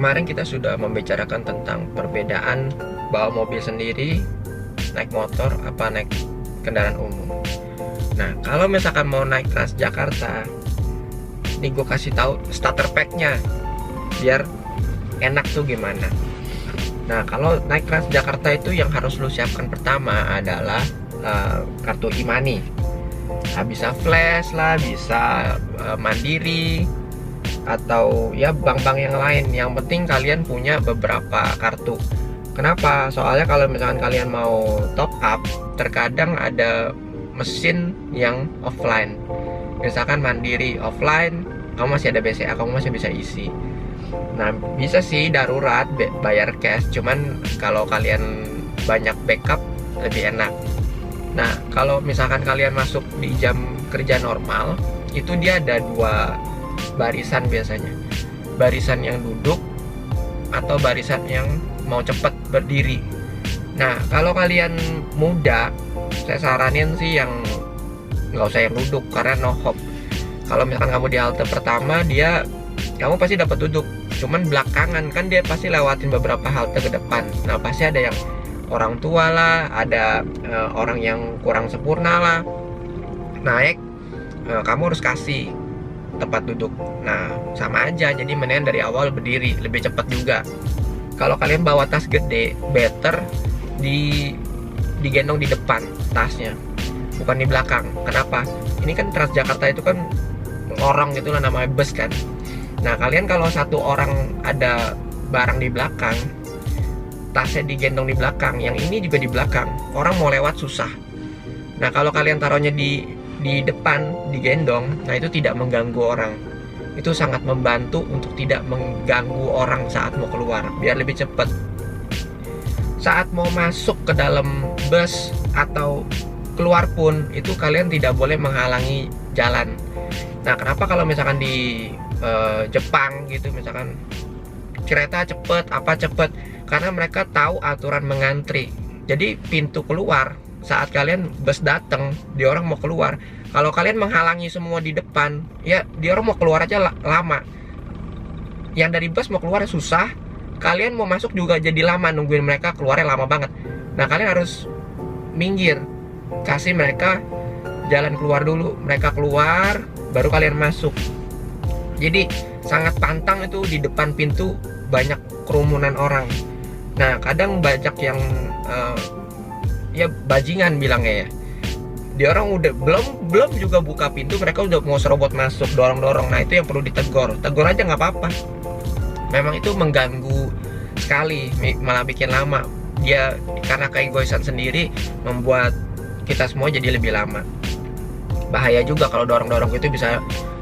Kemarin kita sudah membicarakan tentang perbedaan bawa mobil sendiri, naik motor, apa naik kendaraan umum. Nah, kalau misalkan mau naik Transjakarta, ini gue kasih tahu starter pack-nya biar enak tuh gimana. Nah, kalau naik Transjakarta itu yang harus lu siapkan pertama adalah kartu e-money. Nah, bisa flash lah, bisa mandiri, atau ya bank-bank yang lain. Yang penting kalian punya beberapa kartu. Kenapa? Soalnya kalau misalkan kalian mau top up, terkadang ada mesin yang offline. Misalkan mandiri offline, kamu masih ada BCA, kamu masih bisa isi. Nah, bisa sih darurat bayar cash, cuman kalau kalian banyak backup lebih enak. Nah, kalau misalkan kalian masuk di jam kerja normal, itu dia ada dua barisan biasanya. Barisan yang duduk atau barisan yang mau cepet berdiri. Nah, kalau kalian muda, saya saranin sih yang nggak usah yang duduk karena no hop. Kalau misalkan kamu di halte pertama, kamu pasti dapat duduk. Cuman belakangan kan dia pasti lewatin beberapa halte ke depan. Nah, pasti ada yang orang tua lah, ada orang yang kurang sempurna lah. Naik, kamu harus kasih tempat duduk. Nah, sama aja, jadi mendingan dari awal berdiri, lebih cepat juga. Kalau kalian bawa tas gede, better digendong di depan tasnya, bukan di belakang. Kenapa? Ini kan Transjakarta itu kan lorong gitu lah, namanya bus kan. Nah, kalian kalau satu orang ada barang di belakang, tasnya digendong di belakang, yang ini juga di belakang, orang mau lewat susah. Nah, kalau kalian taruhnya di depan, digendong, nah itu tidak mengganggu orang. Itu sangat membantu untuk tidak mengganggu orang saat mau keluar, biar lebih cepat. Saat mau masuk ke dalam bus atau keluar pun, itu kalian tidak boleh menghalangi jalan. Nah, kenapa kalau misalkan di Jepang gitu, misalkan kereta cepet, apa cepet, karena mereka tahu aturan mengantri. Jadi pintu keluar saat kalian bus datang, dia orang mau keluar. Kalau kalian menghalangi semua di depan, ya dia orang mau keluar aja lama. Yang dari bus mau keluar susah, kalian mau masuk juga jadi lama, nungguin mereka keluarnya lama banget. Nah, kalian harus minggir, kasih mereka jalan keluar dulu. Mereka keluar, baru kalian masuk. Jadi sangat pantang itu di depan pintu banyak kerumunan orang. Nah, kadang banyak yang ya bajingan bilangnya ya. Dia orang udah belum juga buka pintu, mereka udah mau serobot masuk, dorong-dorong. Nah, itu yang perlu ditegur. Tegur aja nggak apa-apa. Memang itu mengganggu sekali, malah bikin lama. Dia karena keegoisan sendiri membuat kita semua jadi lebih lama. Bahaya juga kalau dorong-dorong itu, bisa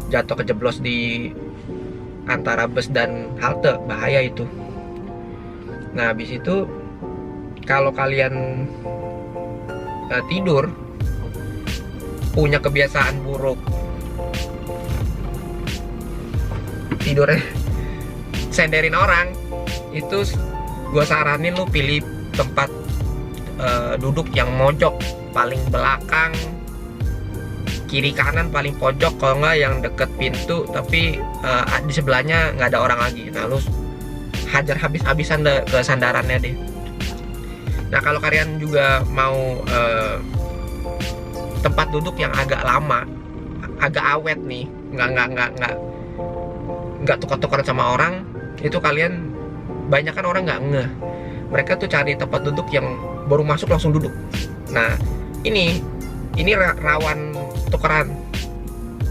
jatuh kejeblos di antara bus dan halte, bahaya itu. Nah, habis itu kalau kalian tidur, punya kebiasaan buruk tidurnya senderin orang, itu gue saranin lu pilih tempat duduk yang mojok, paling belakang, kiri kanan paling pojok, kalau nggak yang deket pintu tapi di sebelahnya nggak ada orang lagi. Nah, lu hajar habis-habisan ke sandarannya deh. Nah, kalau kalian juga mau tempat duduk yang agak lama, agak awet nih, nggak tukar-tukar sama orang, itu kalian banyak kan orang nggak ngeh. Mereka tuh cari tempat duduk yang baru masuk langsung duduk. Nah, ini rawan tukeran.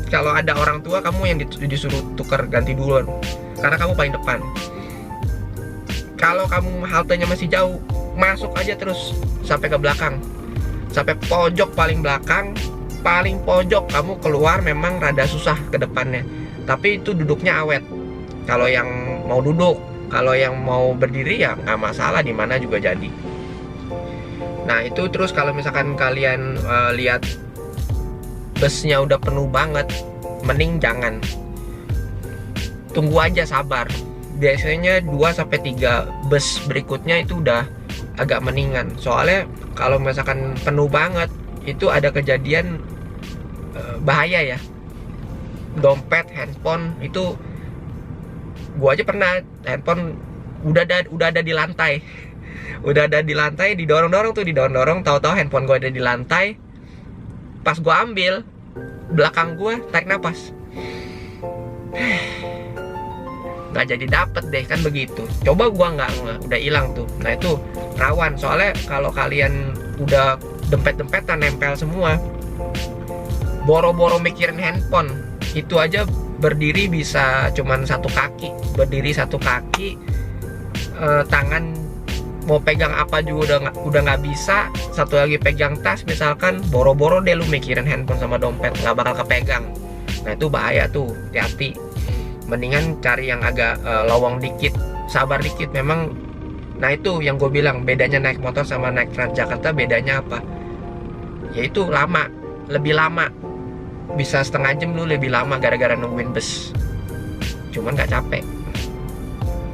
Kalau ada orang tua, kamu yang disuruh tukar ganti duluan, karena kamu paling depan. Kalau kamu haltenya masih jauh, masuk aja terus sampai ke belakang, sampai pojok paling belakang, paling pojok. Kamu keluar memang rada susah ke depannya, tapi itu duduknya awet. Kalau yang mau duduk, kalau yang mau berdiri ya nggak masalah, di mana juga jadi. Nah, itu terus kalau misalkan kalian lihat busnya udah penuh banget, mending jangan. Tunggu aja, sabar. Biasanya 2-3 bus berikutnya itu udah agak mendingan. Soalnya kalau misalkan penuh banget, itu ada kejadian bahaya ya. Dompet, handphone itu Gua aja pernah handphone udah ada di lantai. Udah ada di lantai, didorong-dorong, tahu-tahu handphone gua ada di lantai. Pas gua ambil, belakang gua tarik napas. Nggak jadi dapet deh, kan begitu. Coba gua nggak, udah hilang tuh. Nah itu rawan, soalnya kalau kalian udah dempet-dempetan nempel semua, boro-boro mikirin handphone, itu aja berdiri bisa cuman satu kaki, tangan mau pegang apa juga udah nggak bisa, satu lagi pegang tas misalkan, boro-boro deh lu mikirin handphone sama dompet, nggak bakal kepegang. Nah itu bahaya tuh, hati-hati. Mendingan cari yang agak lowong dikit, sabar dikit memang. Nah itu yang gue bilang, bedanya naik motor sama naik Transjakarta, bedanya apa? Yaitu lama, lebih lama. Bisa setengah jam lu lebih lama gara-gara nungguin bus. Cuman gak capek.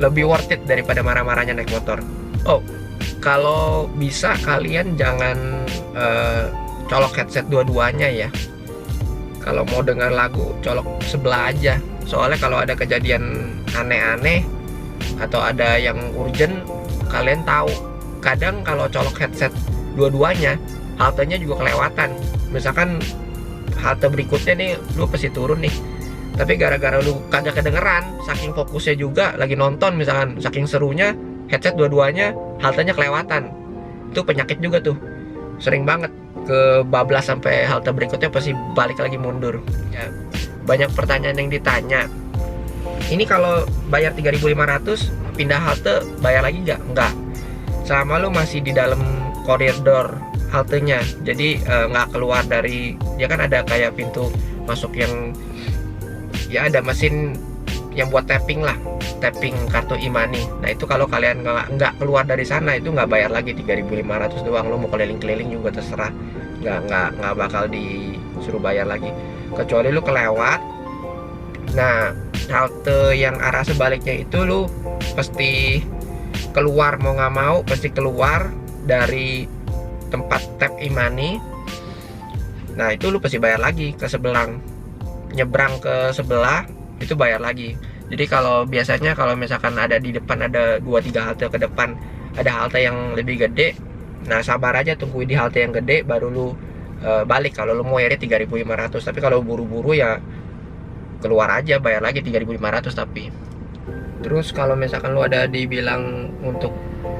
Lebih worth it daripada marah-marahnya naik motor. Oh, kalau bisa kalian jangan colok headset dua-duanya ya. Kalau mau dengar lagu, colok sebelah aja. Soalnya kalau ada kejadian aneh-aneh atau ada yang urgent, kalian tahu. Kadang kalau colok headset dua-duanya, haltenya juga kelewatan. Misalkan halte berikutnya nih, lu pasti turun nih, tapi gara-gara lu kagak kedengeran, saking fokusnya juga lagi nonton misalkan, saking serunya, headset dua-duanya, haltenya kelewatan. Itu penyakit juga tuh, sering banget kebablas sampai halte berikutnya pasti balik lagi mundur ya. Banyak pertanyaan yang ditanya, ini kalau bayar 3.500 pindah halte bayar lagi nggak? Nggak, selama lu masih di dalam koridor haltenya, jadi nggak keluar dari, dia kan ada kayak pintu masuk yang ya ada mesin yang buat tapping lah, tapping kartu e-money. Nah itu kalau kalian nggak keluar dari sana, itu nggak bayar lagi 3.500 doang. Lu mau keliling-keliling juga terserah, nggak bakal disuruh bayar lagi, kecuali lu kelewat. Nah halte yang arah sebaliknya itu lu pasti keluar, mau nggak mau pasti keluar dari tempat tap e-money. Nah itu lu pasti bayar lagi ke sebelah, nyebrang ke sebelah itu bayar lagi. Jadi kalau biasanya kalau misalkan ada di depan ada 2-3 halte ke depan ada halte yang lebih gede, nah sabar aja, tungguin di halte yang gede baru lu balik. Kalau lu mau bayarnya 3.500, tapi kalau buru-buru ya keluar aja bayar lagi 3.500. Tapi terus kalau misalkan lu ada dibilang untuk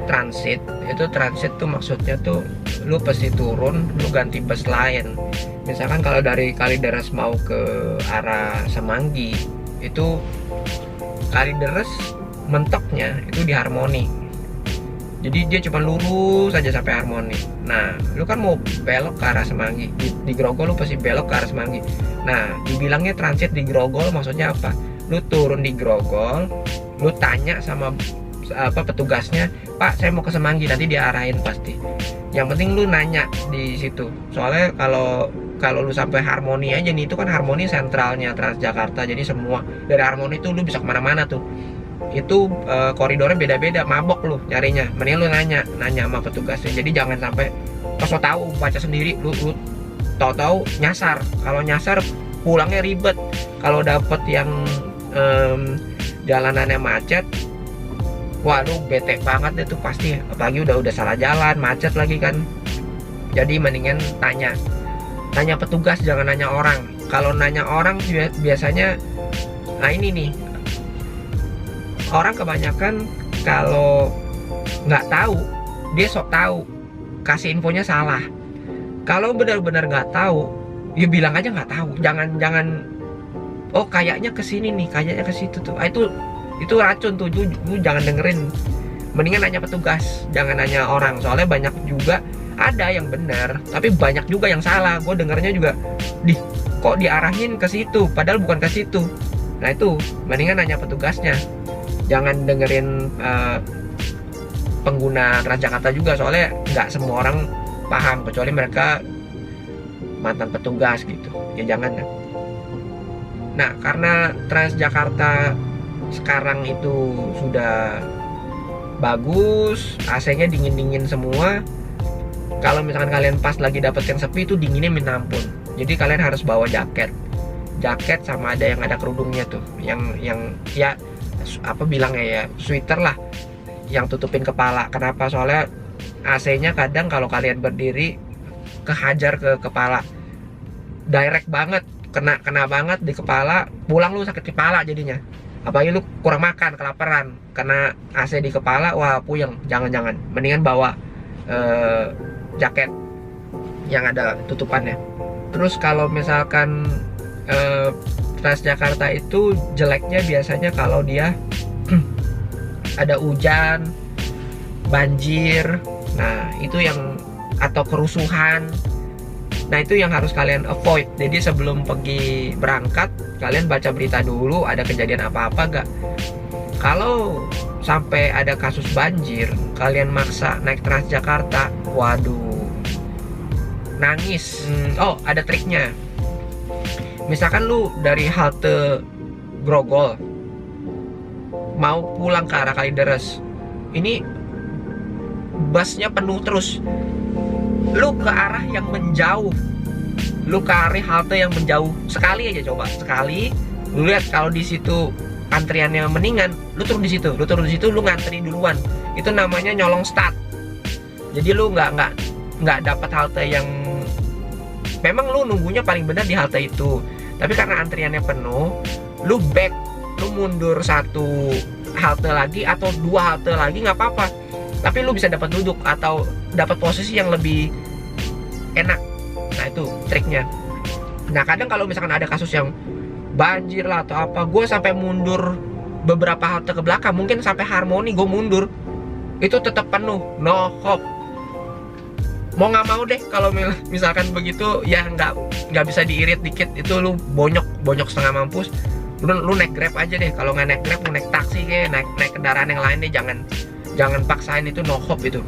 transit, itu transit tuh maksudnya tuh lu pasti turun, lu ganti bus lain. Misalkan kalau dari Kalideres mau ke arah Semanggi, itu Kalideres mentoknya itu di Harmoni, jadi dia cuma lurus aja sampai Harmoni. Nah lu kan mau belok ke arah Semanggi, di Grogol lu pasti belok ke arah Semanggi. Nah dibilangnya transit di Grogol maksudnya apa? Lu turun di Grogol, lu tanya sama petugasnya, Pak saya mau ke Semanggi, nanti diarahin pasti. Yang penting lu nanya di situ, soalnya kalau lu sampai Harmoni aja nih, itu kan Harmoni sentralnya Transjakarta, jadi semua dari Harmoni itu lu bisa kemana-mana tuh. Itu koridornya beda-beda, mabok lu nyarinya. Mending lu nanya sama petugasnya. Jadi jangan sampai so tahu baca sendiri, lu tahu nyasar. Kalau nyasar pulangnya ribet. Kalau dapet yang jalanannya macet, waduh bete banget itu pasti, apalagi udah salah jalan, macet lagi kan. Jadi mendingan tanya petugas, jangan nanya orang. Kalau nanya orang biasanya, nah ini nih, orang kebanyakan kalau nggak tahu dia sok tahu, kasih infonya salah. Kalau benar-benar nggak tahu, ya bilang aja nggak tahu. Jangan oh kayaknya ke sini nih, kayaknya ke situ tuh. Itu racun tuh, lu jangan dengerin. Mendingan nanya petugas, jangan nanya orang. Soalnya banyak juga ada yang benar, tapi banyak juga yang salah. Gue dengernya juga, kok diarahin ke situ, padahal bukan ke situ. Nah itu, mendingan nanya petugasnya. Jangan dengerin pengguna Transjakarta juga, soalnya nggak semua orang paham, kecuali mereka mantan petugas gitu. Ya jangan. Nah karena Transjakarta sekarang itu sudah bagus, AC-nya dingin-dingin semua. Kalau misalkan kalian pas lagi dapet yang sepi, itu dinginnya minta ampun. Jadi kalian harus bawa jaket sama ada yang ada kerudungnya tuh, yang ya apa bilangnya ya, sweater lah yang tutupin kepala. Kenapa? Soalnya AC-nya kadang kalau kalian berdiri kehajar ke kepala, direct banget, kena banget di kepala, pulang lu sakit kepala jadinya. Apalagi lu kurang makan, kelaparan, kena AC di kepala, wah puyeng. Jangan, mendingan bawa jaket yang ada tutupannya. Terus kalau misalkan Transjakarta itu jeleknya biasanya kalau dia ada hujan, banjir, nah itu yang, atau kerusuhan. Nah itu yang harus kalian avoid. Jadi sebelum pergi berangkat, kalian baca berita dulu ada kejadian apa-apa gak. Kalau sampai ada kasus banjir, kalian maksa naik Transjakarta, waduh, nangis. Oh, ada triknya. Misalkan lu dari halte Grogol mau pulang ke arah Kalideres, ini busnya penuh terus, lu ke arah yang menjauh, lu ke arah halte yang menjauh sekali aja, coba sekali, lu lihat kalau di situ antriannya mendingan, lu turun di situ, lu ngantri duluan. Itu namanya nyolong start. Jadi lu nggak dapat halte yang memang lu nunggunya paling benar di halte itu, tapi karena antriannya penuh, lu back, lu mundur satu halte lagi atau dua halte lagi nggak apa-apa, tapi lu bisa dapat duduk atau dapat posisi yang lebih enak. Nah itu triknya. Nah kadang kalau misalkan ada kasus yang banjir lah atau apa, gue sampai mundur beberapa halte ke belakang, mungkin sampai Harmoni gue mundur, itu tetap penuh, no hope. Mau nggak mau deh kalau misalkan begitu ya, nggak bisa diirit dikit, itu lu bonyok setengah mampus. Lu naik Grab aja deh. Kalau nggak naik Grab, lu naik taksi kayak naik kendaraan yang lain deh. Jangan paksain, itu no hope itu.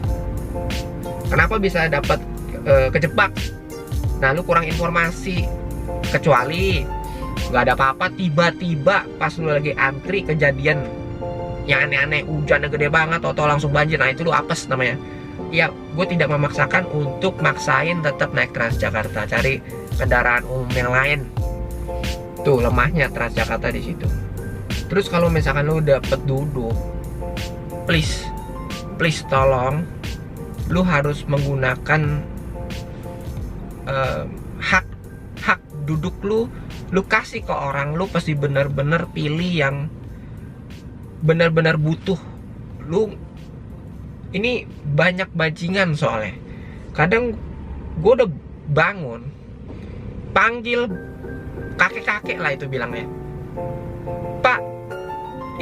Kenapa bisa dapat kejebak? Nah lu kurang informasi. Kecuali nggak ada apa-apa, tiba-tiba pas lu lagi antri kejadian yang aneh-aneh, hujannya gede banget atau langsung banjir, nah itu lu apes namanya. Ya, gue tidak memaksakan untuk maksain tetap naik Transjakarta, cari kendaraan umum yang lain. Tuh lemahnya Transjakarta di situ. Terus kalau misalkan lu dapet duduk, please tolong, lu harus menggunakan hak duduk lu kasih ke orang. Lu pasti benar-benar pilih yang benar-benar butuh. Lu ini banyak bajingan soalnya. Kadang gue udah bangun, panggil kakek-kakek lah itu bilangnya, Pak,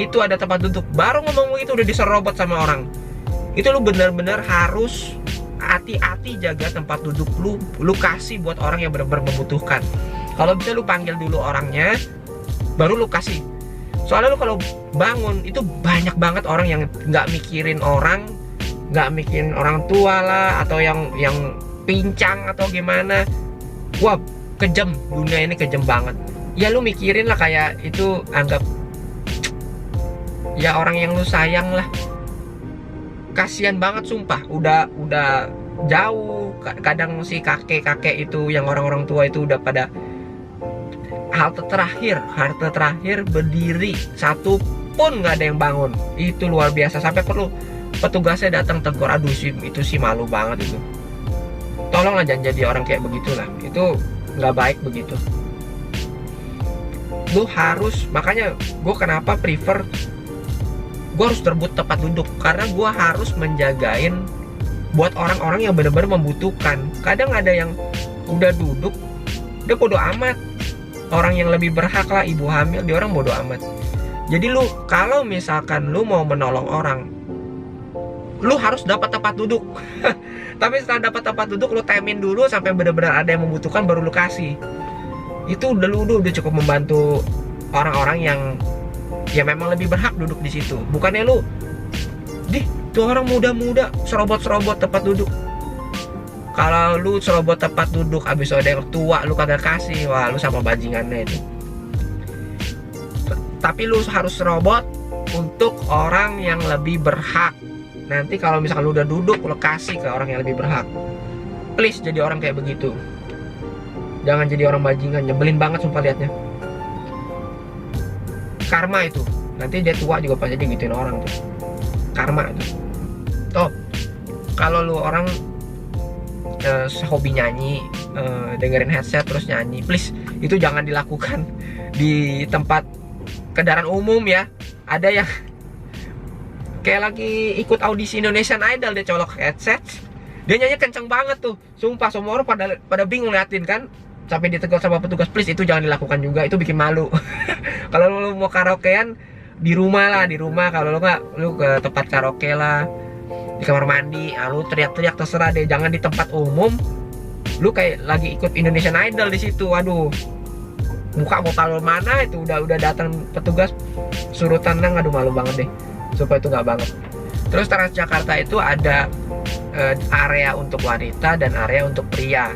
itu ada tempat duduk. Baru ngomong begitu udah diserobot sama orang. Itu lu benar-benar harus hati-hati jaga tempat duduk lu kasih buat orang yang benar-benar membutuhkan. Kalau bisa lu panggil dulu orangnya, baru lu kasih. Soalnya lu kalau bangun itu banyak banget orang yang nggak mikirin orang, nggak mikirin orang tua lah, atau yang pincang atau gimana. Wah kejam, dunia ini kejam banget. Ya lu mikirin lah, kayak itu anggap ya orang yang lu sayang lah. Kasian banget sumpah, udah jauh. Kadang si kakek-kakek itu yang orang-orang tua itu udah pada halte terakhir berdiri, satu pun nggak ada yang bangun. Itu luar biasa, sampai perlu petugasnya datang tegur. Aduh sih, itu sih malu banget itu. Tolonglah jangan jadi orang kayak begitulah, itu nggak baik begitu. Lu harus, makanya gue kenapa prefer gue harus rebut tempat duduk, karena gue harus menjagain buat orang-orang yang benar-benar membutuhkan. Kadang ada yang udah duduk, dia bodo amat. Orang yang lebih berhak lah, ibu hamil, dia orang bodo amat. Jadi lu kalau misalkan lu mau menolong orang, lu harus dapat tempat duduk. Tapi setelah dapat tempat duduk, lu temin dulu sampai benar-benar ada yang membutuhkan, baru lu kasih. Itu udah cukup membantu orang-orang yang ya memang lebih berhak duduk di situ. Bukannya lu, tuh orang muda-muda serobot tempat duduk. Kalau lu serobot tempat duduk, abis ada yang tua lu kagak kasih, wah lu sama bajingannya itu. Tapi lu harus serobot untuk orang yang lebih berhak. Nanti kalau misalkan lu udah duduk, lu kasih ke orang yang lebih berhak. Please jadi orang kayak begitu. Jangan jadi orang bajingan, nyebelin banget sumpah liatnya. Karma itu. nanti dia tua juga pasti digituin orang tuh, karma tuh. Oh, kalau lu orang hobi nyanyi, dengerin headset terus nyanyi, please itu jangan dilakukan di tempat kendaraan umum ya. Ada yang kayak lagi ikut audisi Indonesian Idol, dia colok headset, dia nyanyi kenceng banget tuh, sumpah semua orang pada bingung liatin kan, sampai ditegur sama petugas. Please itu jangan dilakukan juga, itu bikin malu. Kalau lu mau karaokean di rumah lah, di rumah. Kalau lu nggak, lu ke tempat karaoke lah, di kamar mandi, lu teriak-teriak terserah deh, jangan di tempat umum. Lu kayak lagi ikut Indonesian Idol di situ. Waduh, muka mau taruh mana itu udah datang petugas suruh tenang. Aduh, malu banget deh, supaya itu nggak banget. Terus Transjakarta itu ada area untuk wanita dan area untuk pria.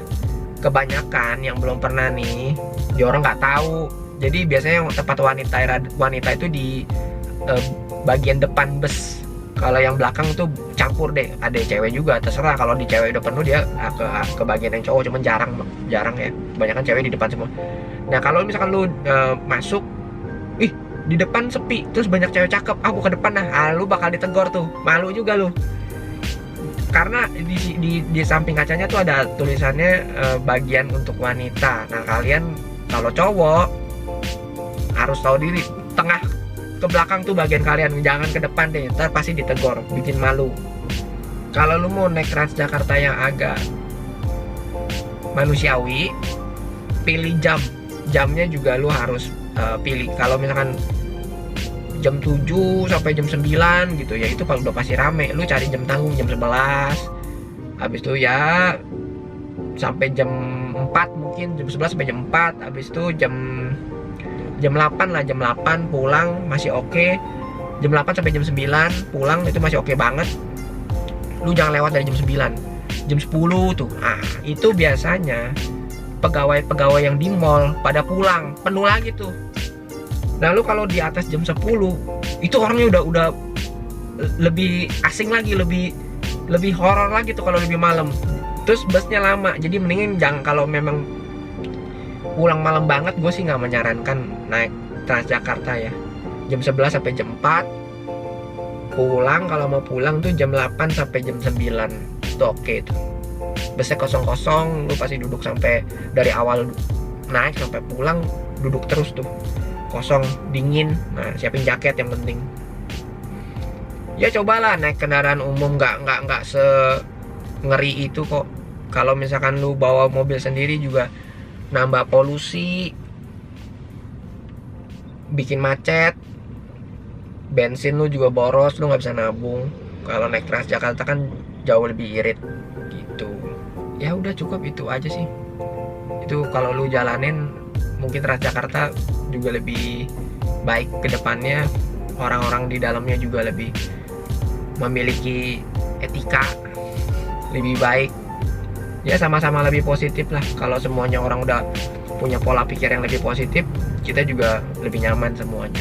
Kebanyakan yang belum pernah nih, dia orang nggak tahu. Jadi biasanya yang tempat wanita itu di bagian depan bus. Kalau yang belakang tuh campur deh, ada cewek juga, terserah. Kalau di cewek udah penuh, dia ke bagian yang cowok, cuman jarang ya. Kebanyakan cewek di depan semua. Nah, kalau misalkan lu masuk, ih di depan sepi, terus banyak cewek cakep, aku ke depan, nah lu bakal ditegur tuh, malu juga lu. Karena di samping kacanya tuh ada tulisannya bagian untuk wanita. Nah, kalian kalau cowok harus tahu diri, tengah ke belakang tuh bagian kalian, jangan ke depan deh, ntar pasti ditegur, bikin malu. Kalau lu mau naik Transjakarta yang agak manusiawi, pilih jamnya juga lu harus pilih. Kalau misalkan jam 7 sampai jam 9 gitu ya, itu kalau udah pasti rame. Lu cari jam tanggung jam 11, habis itu ya sampai jam 4, mungkin jam 11 sampai jam 4, habis itu jam 8 lah, jam 8 pulang masih oke. Jam 8 sampai jam 9 pulang itu masih oke banget. Lu jangan lewat dari jam 9. Jam 10 tuh, itu biasanya pegawai-pegawai yang di mall pada pulang, penuh lagi tuh. Nah, lu kalau di atas jam 10 itu orangnya udah lebih asing lagi, lebih horor lagi tuh kalau lebih malam. Terus busnya lama, jadi mendingin jangan. Kalau memang pulang malam banget, gue sih nggak menyarankan naik Transjakarta ya. Jam 11 sampai jam 4 pulang. Kalau mau pulang tuh jam 8 sampai jam 9 itu oke tuh. Busnya kosong-kosong, lu pasti duduk sampai dari awal naik sampai pulang, duduk terus tuh, kosong, dingin. Nah, siapin jaket yang penting. Ya cobalah naik kendaraan umum, nggak ngeri itu kok. Kalau misalkan lu bawa mobil sendiri juga nambah polusi, bikin macet, bensin lu juga boros, lu nggak bisa nabung. Kalau naik Transjakarta kan jauh lebih irit gitu. Ya udah cukup itu aja sih. Itu kalau lu jalanin, mungkin Transjakarta juga lebih baik ke depannya. Orang-orang di dalamnya juga lebih memiliki etika, lebih baik. Ya sama-sama lebih positif lah. Kalau semuanya orang udah punya pola pikir yang lebih positif, kita juga lebih nyaman semuanya.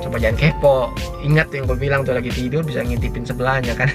Coba jangan kepo. Ingat tuh yang gue bilang tuh, lagi tidur bisa ngintipin sebelahnya kan.